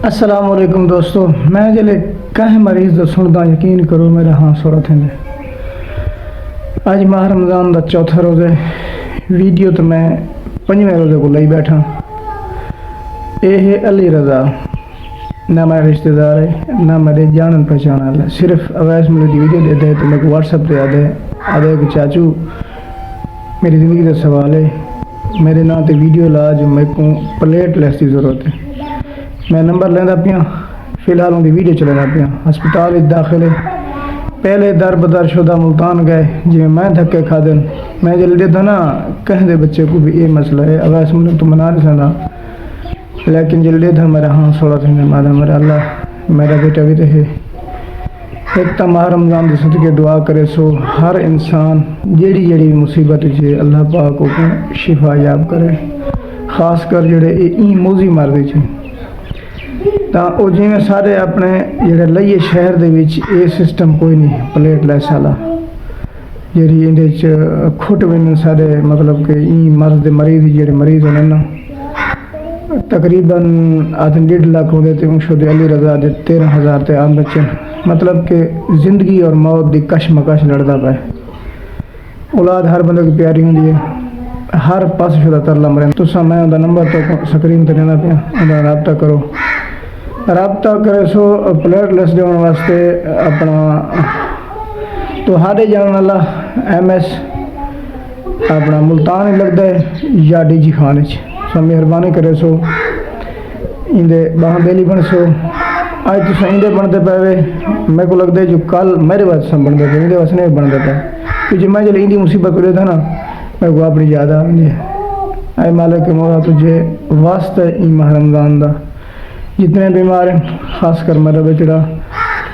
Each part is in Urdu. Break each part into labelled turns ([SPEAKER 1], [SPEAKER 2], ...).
[SPEAKER 1] السلام علیکم دوستو، میں جلے کہیں مریض دا سندا یقین کرو میرے ہاں صورت ہے۔ آج ماہ رمضان دا چوتھا روز ہے، ویڈیو تو میں پنجویں روزے کو لئی بیٹھا۔ اے ہے علی رضا، نہ میرا رشتہ دار ہے نہ میرے جانن پہچان والا، صرف اویس ملک دی ویڈیو دے دے تو میرے کو واٹس ایپ پہ آدھے کہ چاچو میری زندگی دا سوال ہے، میرے نام تے ویڈیو لا جو میرے کو پلیٹ لیس کی ضرورت ہے۔ میں نمبر لینا پیا، فی الحال ان کی ویڈیو چلانا پیا۔ ہسپتال داخل ہے، پہلے در بدر شدہ ملتان گئے جی میں دھکے کھا دیں۔ میں جلدی تھا نا کہیں دے بچے کو بھی یہ مسئلہ ہے، اویس ملک تو منا نہیں سکتا، لیکن جلدی تھا میرا ہاں سوڑا تھا میرا اللہ میرا بیٹا بھی تو ہے۔ ایک تا ماہ رمضان دے صدقے دعا کرے سو ہر انسان جیڑی مصیبت ہے اللہ پاک کو شفا یاب کرے، خاص کر جڑے این موزی مردی چھے تا او جی میں سارے اپنے جڑے لئیے شہر دے وچ اے سسٹم کوئی نہیں پلیٹ لیس والا، جڑی اندے وچ کھٹ وین سارے مطلب کہ این مرض دے مریض جڑے مریض ہونے نا تقریباً 1.5 لاکھ ہوندے تے شد علی رضا دے 13,000 تے عام بچے، مطلب کہ زندگی اور موت دی کشمکش لڑدا پے۔ اولاد ہر بندے کی پیاری ہوندی ہے، ہر پاس شدہ ترلا مرے تساں میں اوندا نمبر تو سکرین تے دینا پیا، اوندا رابطہ کرو، رابطہ کرے سو پلیٹ لیس دیون واسطے اپنا تو ہارے جان والا ایم ایس اپنا ملتان ہی لگتا ہے یا ڈی جی خان سو مہربانی کرے سو اندے باہاں بیلی بن سو آج تو اندے بنتے پے وے میرے کو لگتا ہے جو کل میرے واسطے سب بنتے پے اندے واسطے نہیں بنتے پے کیونکہ میں جب اندی مصیبت کرے تھا نا میرے کو اپنی یاد آ گئی اے مالک مولا تجھے واسطہ این ماہ رمضان دا جتنے بیمار ہیں خاص کر میرا بچڑا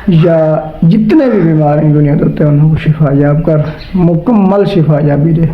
[SPEAKER 1] یا جتنے بھی بیمار ہیں دنیا دوتے انہوں کو شفا یاب کر، مکمل شفا یابی دے۔